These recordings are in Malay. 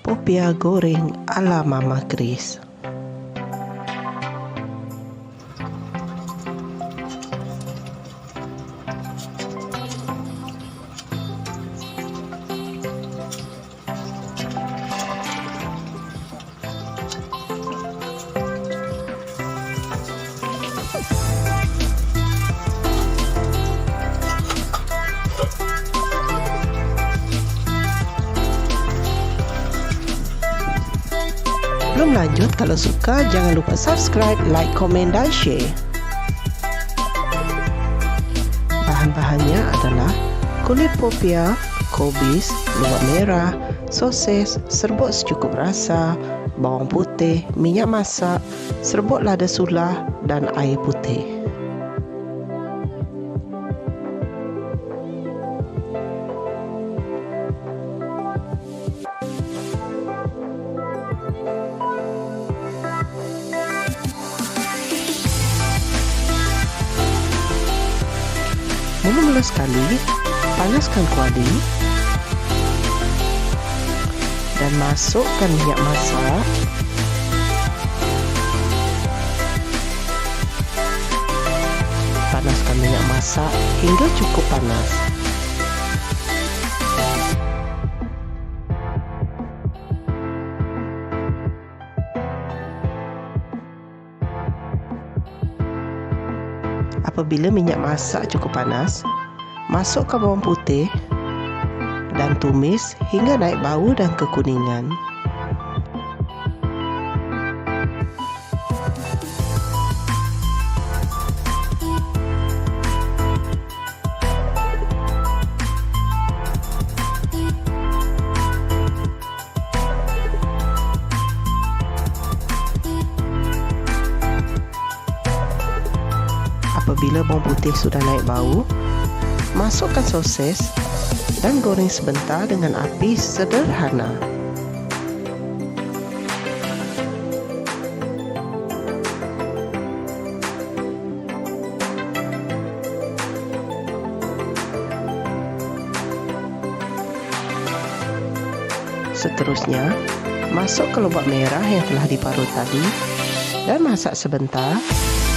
Popia goreng ala Mama Chris. Sebelum lanjut, kalau suka jangan lupa subscribe, like, komen dan share. Bahan-bahannya adalah kulit popia, kobis, luwak merah, sosis, serbuk secukup rasa, bawang putih, minyak masak, serbuk lada sulah dan air putih. Mula-mula sekali, panaskan kuali dan masukkan minyak masak. Panaskan minyak masak hingga cukup panas. Apabila minyak masak cukup panas, masukkan bawang putih dan tumis hingga naik bau dan kekuningan. Apabila bawang putih sudah naik bau, masukkan sosis dan goreng sebentar dengan api sederhana. Seterusnya, masuk ke lubak merah yang telah diparut tadi dan masak sebentar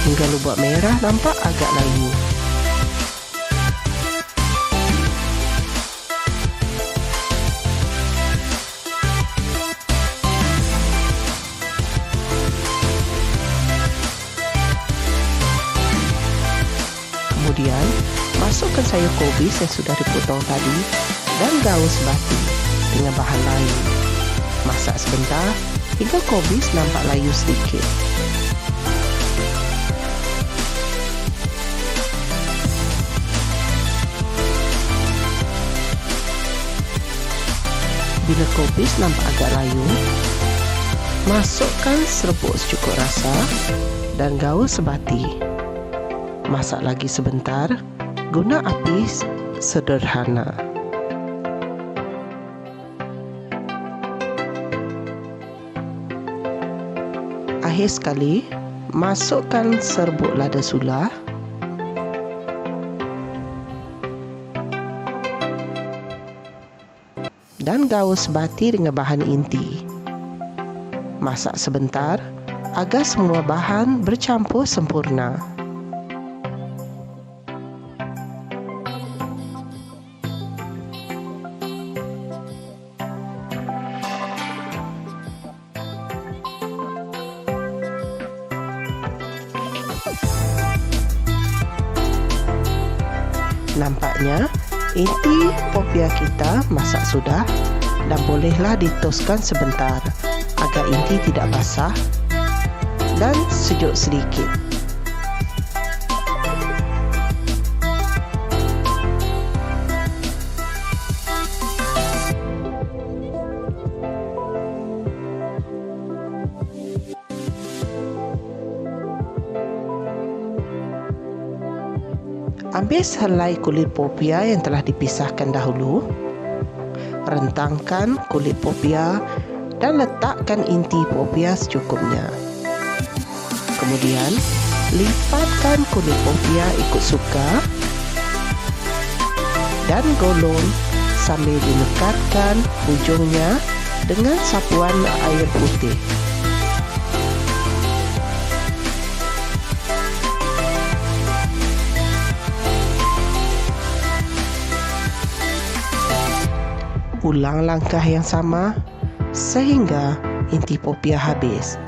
hingga lubak merah nampak agak layu. Kemudian, masukkan sayur kobis yang sudah dipotong tadi dan gaus bati dengan bahan lain. Masak sebentar hingga kobis nampak layu sedikit. Bila kobis nampak agak layu, masukkan serbuk secukup rasa dan gaus sebati. Masak lagi sebentar, guna api sederhana. Akhir sekali, masukkan serbuk lada sulah dan gaus bati dengan bahan inti. Masak sebentar agar semua bahan bercampur sempurna. Nampaknya inti popia kita masak sudah dan bolehlah ditoskan sebentar agar inti tidak basah dan sejuk sedikit. Ambil sehelai kulit popia yang telah dipisahkan dahulu. Rentangkan kulit popia dan letakkan inti popia secukupnya. Kemudian, lipatkan kulit popia ikut suka dan golong sambil dilekatkan ujungnya dengan sapuan air putih. Ulang langkah yang sama sehingga inti popia habis.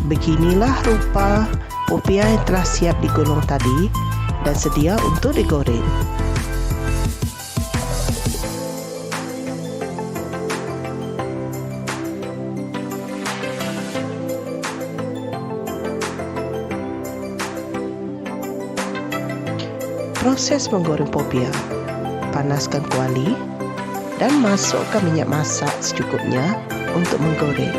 Beginilah rupa popia yang telah siap digulung tadi dan sedia untuk digoreng. Proses menggoreng popia: panaskan kuali dan masukkan minyak masak secukupnya untuk menggoreng.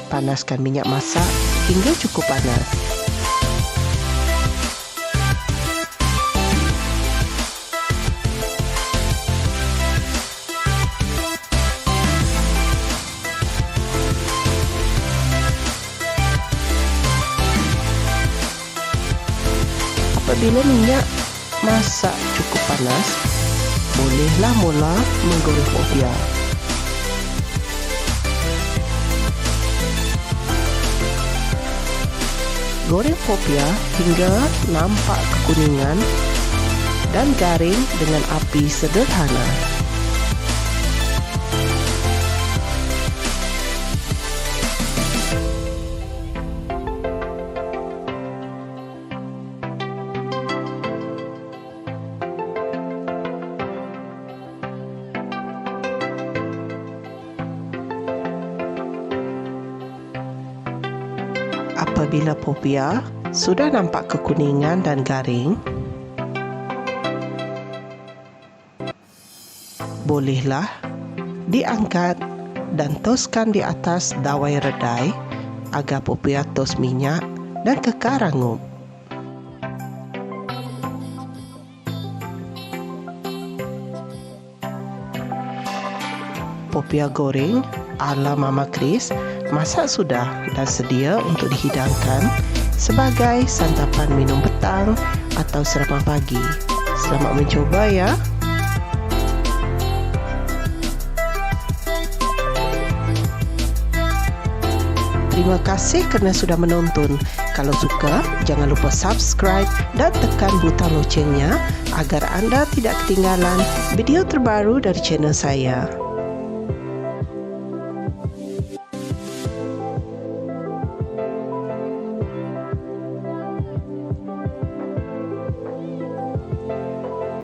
Panaskan minyak masak hingga cukup panas. Apabila minyak masak cukup panas, bolehlah mula menggoreng popia. Goreng popia hingga nampak kekuningan dan garing dengan api sederhana. Apabila popia sudah nampak kekuningan dan garing, bolehlah diangkat dan toskan di atas dawai redai agar popia tos minyak dan kekar rangup. Popia goreng ala Mama Chris masak sudah dan sedia untuk dihidangkan sebagai santapan minum petang atau sarapan pagi. Selamat mencoba ya. Terima kasih kerana sudah menonton. Kalau suka, jangan lupa subscribe dan tekan butang loncengnya agar anda tidak ketinggalan video terbaru dari channel saya.